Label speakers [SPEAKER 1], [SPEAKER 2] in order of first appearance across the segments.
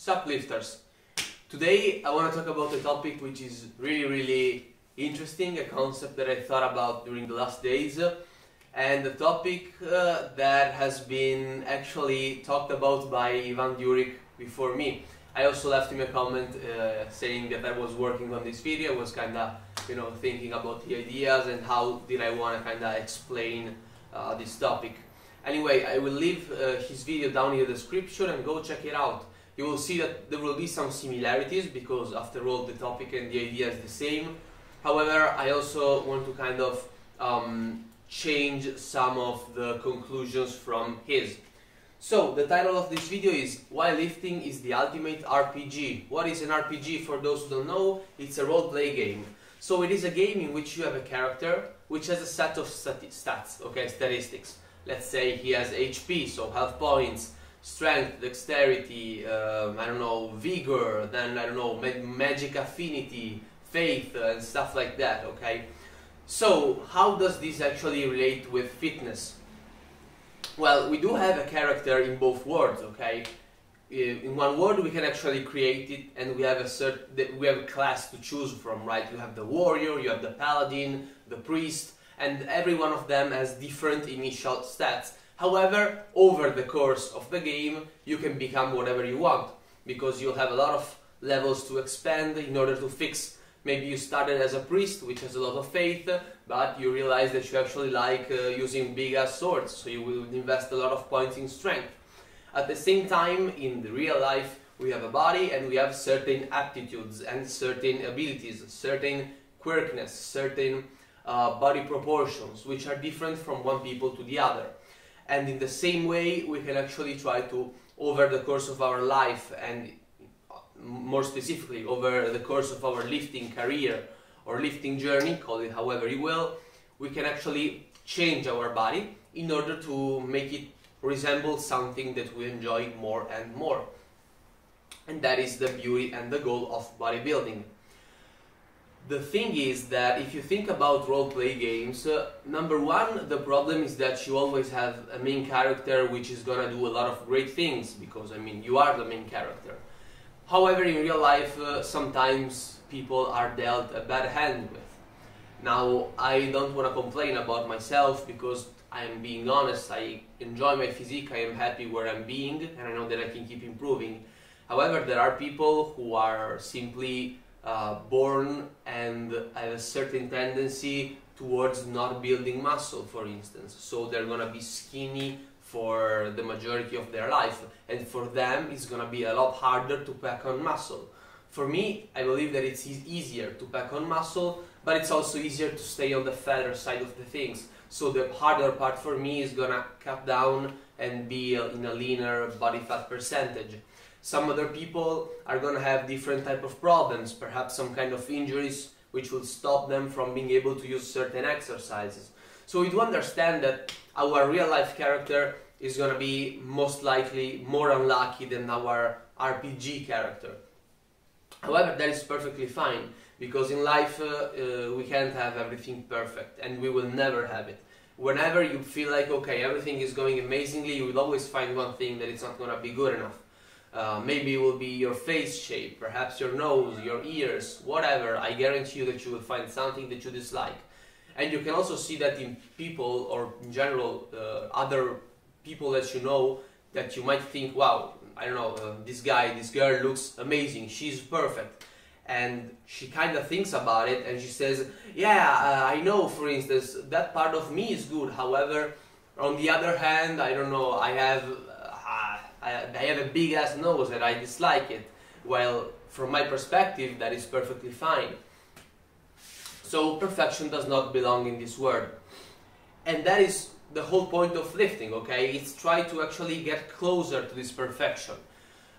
[SPEAKER 1] Suplifters. Today I want to talk about a topic which is really interesting, a concept that I thought about during the last days, and a topic that has been actually talked about by Ivan Duric before me. I also left him a comment saying that I was working on this video. I was kinda, thinking about the ideas and how did I want to kinda explain this topic. Anyway, I will leave his video down in the description and go check it out. You will see that there will be some similarities because after all the topic and the idea is the same. However, I also want to kind of change some of the conclusions from his. So, the title of this video is Why Lifting is the Ultimate RPG. What is an RPG? For those who don't know, it's a role-play game. So it is a game in which you have a character which has a set of statistics. Let's say he has HP, so health points, strength, dexterity, vigor, then magic affinity, faith, and stuff like that, okay? So, how does this actually relate with fitness? Well, we do have a character in both worlds, okay? In one world we can actually create it, and we have a class to choose from, right? You have the warrior, you have the paladin, the priest, and every one of them has different initial stats. However, over the course of the game, you can become whatever you want, because you'll have a lot of levels to expand in order to fix. Maybe you started as a priest, which has a lot of faith, but you realize that you actually like using big-ass swords, so you will invest a lot of points in strength. At the same time, in the real life, we have a body and we have certain aptitudes and certain abilities, certain quirkiness, certain body proportions, which are different from one people to the other. And in the same way, we can actually try to, over the course of our life, and more specifically over the course of our lifting career or lifting journey, call it however you will, we can actually change our body in order to make it resemble something that we enjoy more and more. And that is the beauty and the goal of bodybuilding. The thing is that if you think about role-play games, number one, the problem is that you always have a main character which is gonna do a lot of great things, because you are the main character. However, in real life, sometimes people are dealt a bad hand with. Now, I don't want to complain about myself because I am being honest, I enjoy my physique, I am happy where I'm being, and I know that I can keep improving. However, there are people who are simply born and have a certain tendency towards not building muscle, for instance. So they're gonna be skinny for the majority of their life, and for them it's gonna be a lot harder to pack on muscle. For me, I believe that it's easier to pack on muscle, but it's also easier to stay on the fatter side of the things. So the harder part for me is gonna cut down and be in a leaner body fat percentage. Some other people are gonna have different type of problems, perhaps some kind of injuries which will stop them from being able to use certain exercises. So we do understand that our real life character is gonna be most likely more unlucky than our RPG character. However, that is perfectly fine, because in life we can't have everything perfect, and we will never have it. Whenever you feel like, okay, everything is going amazingly, you will always find one thing that it's not gonna be good enough. Maybe it will be your face shape, perhaps your nose, your ears, whatever. I guarantee you that you will find something that you dislike. And you can also see that in people, or in general, other people that you know, that you might think, wow, this guy, this girl looks amazing, she's perfect. And she kind of thinks about it and she says, yeah, I know, for instance, that part of me is good. However, on the other hand, I have a big ass nose and I dislike it. Well, from my perspective, that is perfectly fine. So perfection does not belong in this world. And that is the whole point of lifting, okay? It's try to actually get closer to this perfection.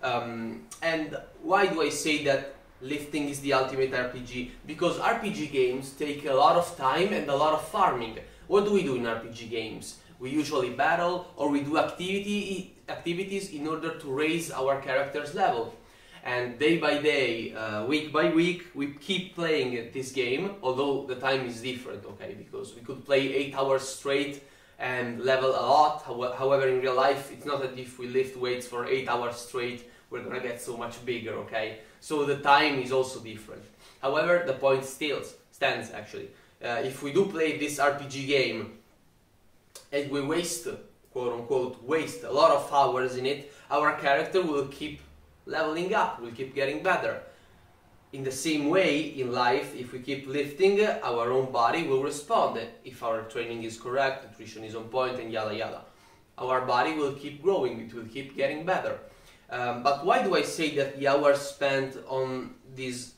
[SPEAKER 1] And why do I say that lifting is the ultimate RPG? Because RPG games take a lot of time and a lot of farming. What do we do in RPG games? We usually battle, or we do activities in order to raise our character's level. And day by day, week by week, we keep playing this game, although the time is different, okay? Because we could play 8 hours straight and level a lot. However, in real life, it's not that if we lift weights for 8 hours straight, we're gonna get so much bigger, okay? So the time is also different. However, the point still stands actually. If we do play this RPG game and we waste, quote unquote, waste a lot of hours in it, our character will keep leveling up, will keep getting better. In the same way, in life, if we keep lifting, our own body will respond. If our training is correct, nutrition is on point, and yada yada. Our body will keep growing, it will keep getting better. But why do I say that the hours spent on these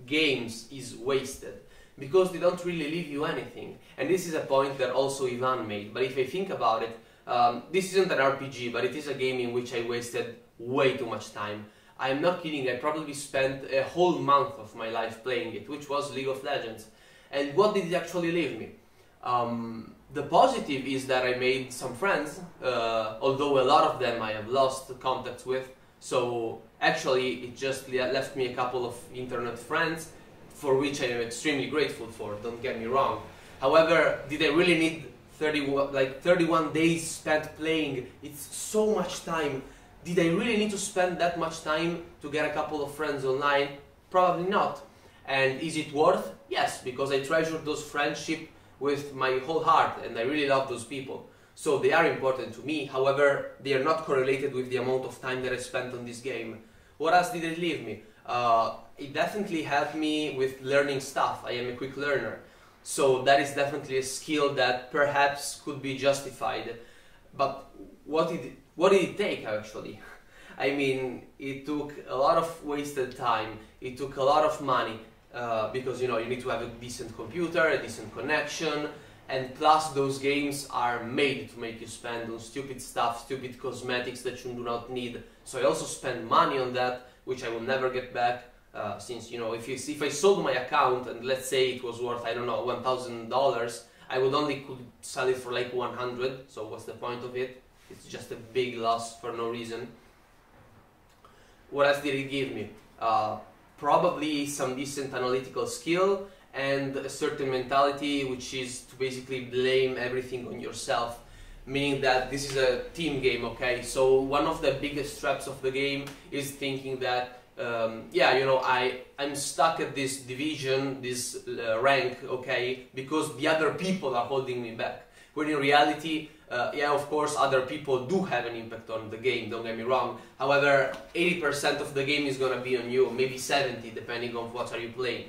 [SPEAKER 1] games is wasted? Because they don't really leave you anything. And this is a point that also Ivan made. But if I think about it, this isn't an RPG, but it is a game in which I wasted way too much time. I'm not kidding, I probably spent a whole month of my life playing it, which was League of Legends. And what did it actually leave me? The positive is that I made some friends, although a lot of them I have lost contact with. So actually it just left me a couple of internet friends, for which I am extremely grateful for, don't get me wrong. However, did I really need 31 days spent playing? It's so much time. Did I really need to spend that much time to get a couple of friends online? Probably not. And is it worth? Yes, because I treasure those friendships with my whole heart and I really love those people. So they are important to me, however, they are not correlated with the amount of time that I spent on this game. What else did it leave me? It definitely helped me with learning stuff. I am a quick learner. So that is definitely a skill that perhaps could be justified. But what did it take actually? I mean, it took a lot of wasted time, it took a lot of money, because you need to have a decent computer, a decent connection, and plus those games are made to make you spend on stupid stuff, stupid cosmetics that you do not need. So I also spend money on that, which I will never get back, since if I sold my account and let's say it was worth, I don't know, $1,000, I would only could sell it for like 100, so what's the point of it? It's just a big loss for no reason. What else did it give me? Probably some decent analytical skill and a certain mentality, which is to basically blame everything on yourself. Meaning that this is a team game, okay? So one of the biggest traps of the game is thinking that, I'm stuck at this division, this rank, okay, because the other people are holding me back. When in reality, of course, other people do have an impact on the game, don't get me wrong. However, 80% of the game is gonna be on you, maybe 70, depending on what are you playing.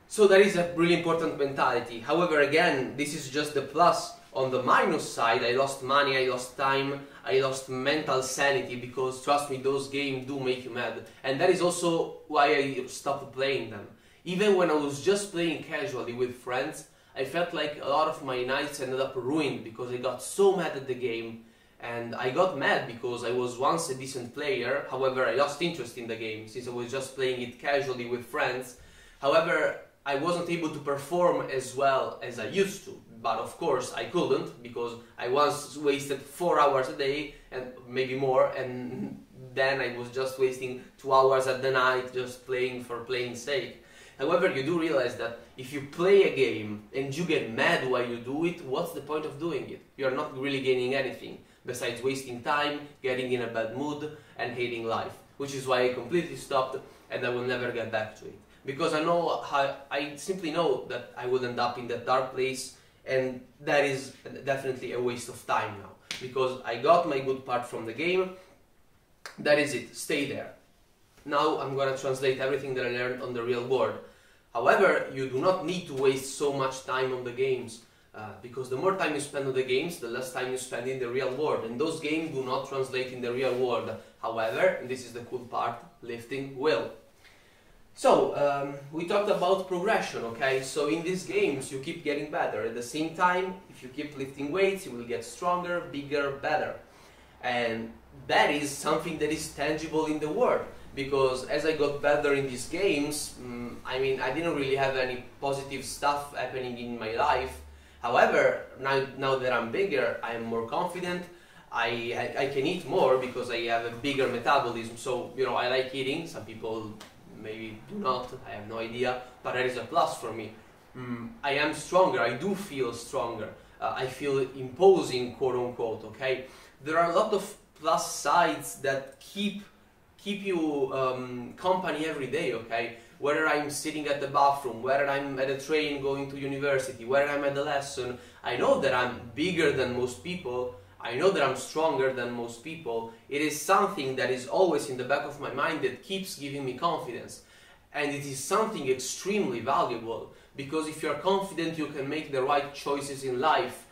[SPEAKER 1] So that is a really important mentality. However, again, this is just the plus. On the minus side, I lost money, I lost time, I lost mental sanity, because trust me, those games do make you mad. And that is also why I stopped playing them. Even when I was just playing casually with friends, I felt like a lot of my nights ended up ruined because I got so mad at the game. And I got mad because I was once a decent player, however I lost interest in the game since I was just playing it casually with friends. However, I wasn't able to perform as well as I used to. But of course I couldn't, because I once wasted 4 hours a day and maybe more, and then I was just wasting 2 hours at the night just playing for playing's sake. However, you do realize that if you play a game and you get mad while you do it, what's the point of doing it? You're not really gaining anything besides wasting time, getting in a bad mood and hating life. Which is why I completely stopped and I will never get back to it. Because I simply know that I will end up in that dark place, and that is definitely a waste of time now. Because I got my good part from the game, that is it, stay there. Now I'm gonna translate everything that I learned on the real world. However, you do not need to waste so much time on the games, because the more time you spend on the games, the less time you spend in the real world, and those games do not translate in the real world. However, and this is the cool part, lifting will. So, we talked about progression, okay? So in these games you keep getting better. At the same time, if you keep lifting weights, you will get stronger, bigger, better. And that is something that is tangible in the world. Because as I got better in these games, I didn't really have any positive stuff happening in my life. However, now that I'm bigger, I'm more confident. I can eat more because I have a bigger metabolism. So, I like eating. Some people maybe do not, I have no idea, but that is a plus for me. I am stronger, I do feel stronger. I feel imposing, quote unquote, okay? There are a lot of plus sides that keep you company every day, okay? Whether I'm sitting at the bathroom, whether I'm at a train going to university, whether I'm at a lesson, I know that I'm bigger than most people, I know that I'm stronger than most people. It is something that is always in the back of my mind that keeps giving me confidence. And it is something extremely valuable, because if you're confident, you can make the right choices in life.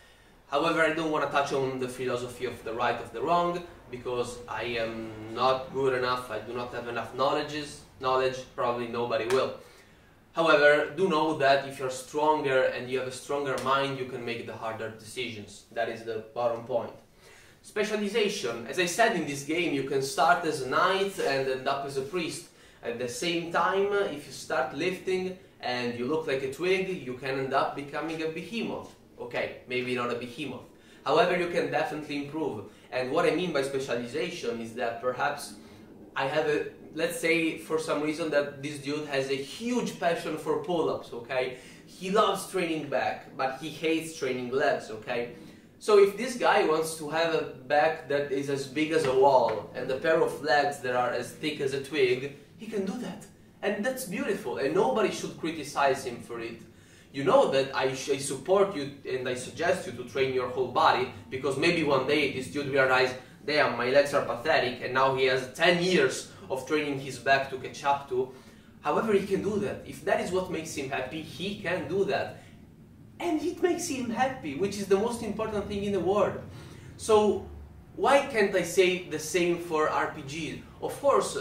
[SPEAKER 1] However, I don't want to touch on the philosophy of the right of the wrong, because I am not good enough, I do not have enough knowledge, probably nobody will. However, do know that if you're stronger and you have a stronger mind, you can make the harder decisions. That is the bottom point. Specialization. As I said, in this game you can start as a knight and end up as a priest. At the same time, if you start lifting and you look like a twig, you can end up becoming a behemoth. Okay, maybe not a behemoth. However, you can definitely improve. And what I mean by specialization is that perhaps I have a, let's say for some reason that this dude has a huge passion for pull-ups, okay? He loves training back, but he hates training legs, okay? So if this guy wants to have a back that is as big as a wall and a pair of legs that are as thick as a twig, he can do that. And that's beautiful, and nobody should criticize him for it. You know that I support you and I suggest you to train your whole body, because maybe one day this dude realizes, damn, my legs are pathetic, and now he has 10 years of training his back to catch up to. However, he can do that. If that is what makes him happy, he can do that. And it makes him happy, which is the most important thing in the world. So why can't I say the same for RPGs? Of course,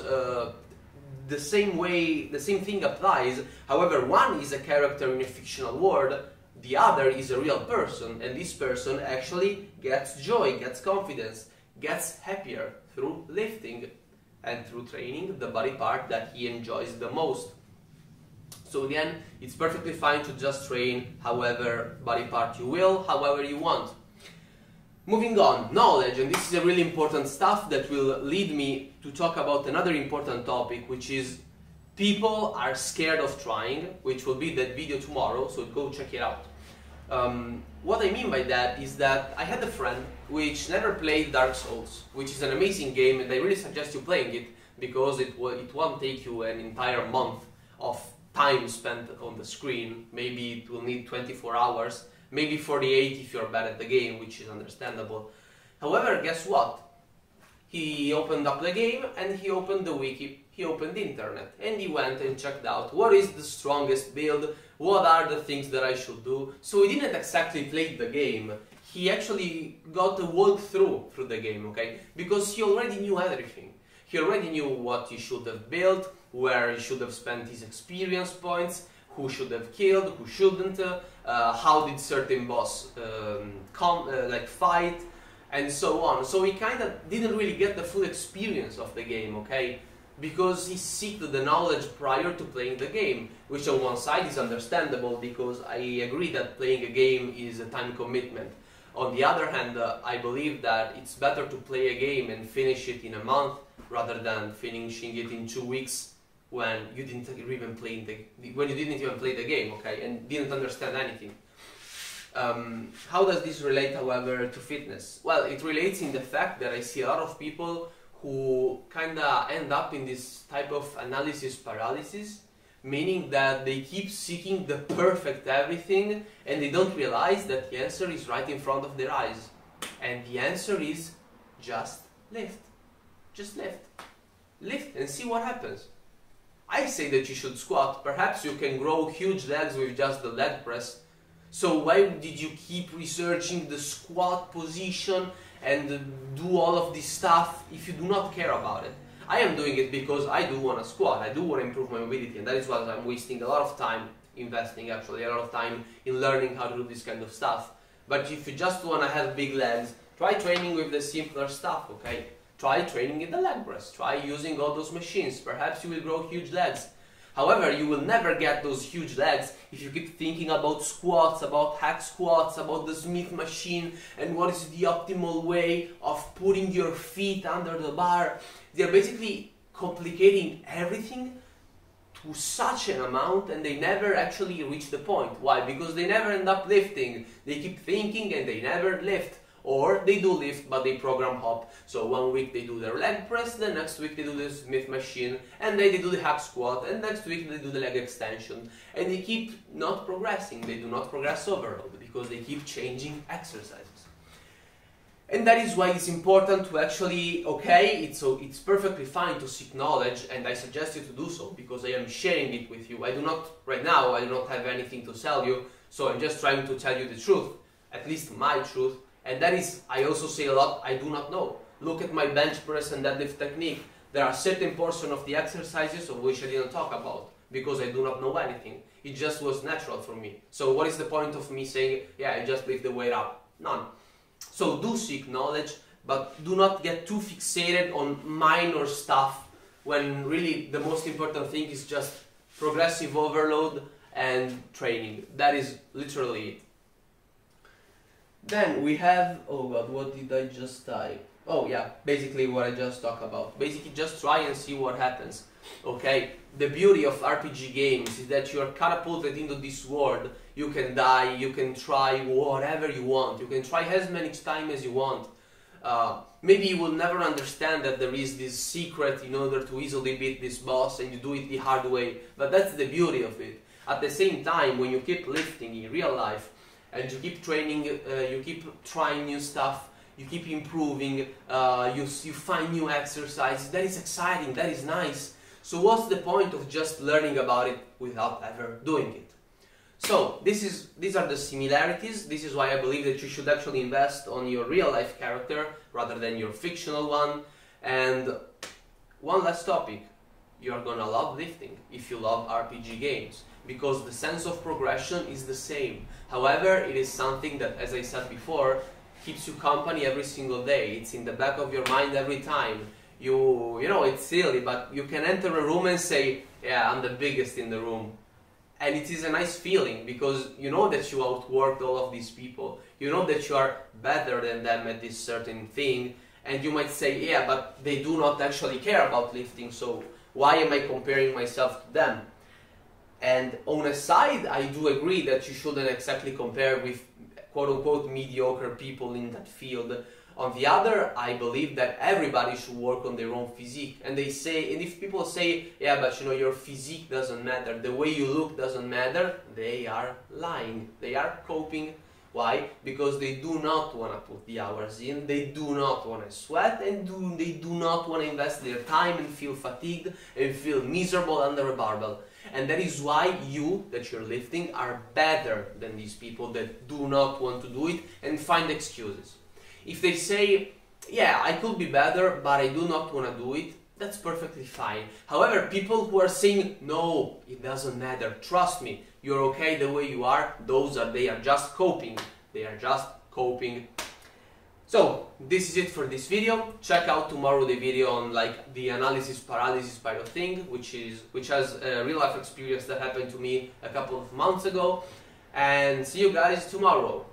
[SPEAKER 1] the same thing applies. However, one is a character in a fictional world, the other is a real person, and this person actually gets joy, gets confidence, gets happier through lifting and through training the body part that he enjoys the most. So again, it's perfectly fine to just train however body part you will, however you want. Moving on, knowledge, and this is a really important stuff that will lead me to talk about another important topic, which is people are scared of trying, which will be that video tomorrow, so go check it out. What I mean by that is that I had a friend which never played Dark Souls, which is an amazing game, and I really suggest you playing it, because it won't take you an entire month of time spent on the screen. Maybe it will need 24 hours, maybe 48 if you're bad at the game, which is understandable. However, guess what? He opened up the game and he opened the wiki, he opened the internet, and he went and checked out what is the strongest build, what are the things that I should do. So he didn't exactly play the game, he actually got a walkthrough through the game, okay? Because he already knew everything. He already knew what he should have built, where he should have spent his experience points, who should have killed, who shouldn't, how did certain boss fight, and so on. So he kind of didn't really get the full experience of the game, okay? Because he seeked the knowledge prior to playing the game, which on one side is understandable, because I agree that playing a game is a time commitment. On the other hand, I believe that it's better to play a game and finish it in a month rather than finishing it in 2 weeks when you didn't even play the game, okay, and didn't understand anything. How does this relate, however, to fitness? Well, it relates in the fact that I see a lot of people who kinda end up in this type of analysis paralysis, meaning that they keep seeking the perfect everything and they don't realize that the answer is right in front of their eyes. And the answer is just lift. Just lift. Lift and see what happens. I say that you should squat. Perhaps you can grow huge legs with just the leg press. So why did you keep researching the squat position and do all of this stuff if you do not care about it? I am doing it because I do want to squat, I do want to improve my mobility, and that is why I'm wasting a lot of time, investing actually a lot of time in learning how to do this kind of stuff. But if you just want to have big legs, try training with the simpler stuff, okay? Try training in the leg press, try using all those machines, perhaps you will grow huge legs. However, you will never get those huge legs if you keep thinking about squats, about hack squats, about the Smith machine, and what is the optimal way of putting your feet under the bar. They are basically complicating everything to such an amount and they never actually reach the point. Why? Because they never end up lifting. They keep thinking and they never lift. Or they do lift but they program hop. So one week they do their leg press, the next week they do the Smith machine, and then they do the hack squat, and next week they do the leg extension. And they keep not progressing. They do not progress overload because they keep changing exercises. And that is why it's important to actually, okay, it's perfectly fine to seek knowledge, and I suggest you to do so because I am sharing it with you. I do not, right now, I do not have anything to sell you, so I'm just trying to tell you the truth, at least my truth. And that is, I also say a lot, I do not know. Look at my bench press and deadlift technique. There are certain portions of the exercises of which I didn't talk about because I do not know anything. It just was natural for me. So what is the point of me saying, yeah, I just lift the weight up? None. So do seek knowledge, but do not get too fixated on minor stuff when really the most important thing is just progressive overload and training. That is literally it. Then we have, oh god, what did I just type? Oh yeah, basically what I just talked about. Basically just try and see what happens. Okay, the beauty of RPG games is that you are catapulted into this world. You can die, you can try whatever you want. You can try as many times as you want. Maybe you will never understand that there is this secret in order to easily beat this boss and you do it the hard way. But that's the beauty of it. At the same time, when you keep lifting in real life, and you keep training, you keep trying new stuff, you keep improving, you find new exercises, that is exciting, that is nice. So what's the point of just learning about it without ever doing it? So these are the similarities. This is why I believe that you should actually invest on your real life character rather than your fictional one. And one last topic, you're gonna love lifting if you love RPG games, because the sense of progression is the same. However, it is something that, as I said before, keeps you company every single day. It's in the back of your mind every time. You know, it's silly, but you can enter a room and say, yeah, I'm the biggest in the room. And it is a nice feeling because you know that you outworked all of these people. You know that you are better than them at this certain thing. And you might say, yeah, but they do not actually care about lifting, so why am I comparing myself to them? And on a side, I do agree that you shouldn't exactly compare with quote-unquote mediocre people in that field. On the other, I believe that everybody should work on their own physique. And they say, and if people say, yeah, but you know, your physique doesn't matter, the way you look doesn't matter, they are lying. They are coping. Why? Because they do not want to put the hours in, they do not want to sweat, and they do not want to invest their time and feel fatigued and feel miserable under a barbell. And that is why you, that you're lifting, are better than these people that do not want to do it and find excuses. If they say, yeah, I could be better, but I do not want to do it, that's perfectly fine. However, people who are saying, no, it doesn't matter, trust me, you're okay the way you are, they are just coping. They are just coping. So, this is it for this video. Check out tomorrow the video on like the analysis paralysis part of thing, which has a real life experience that happened to me a couple of months ago. And see you guys tomorrow.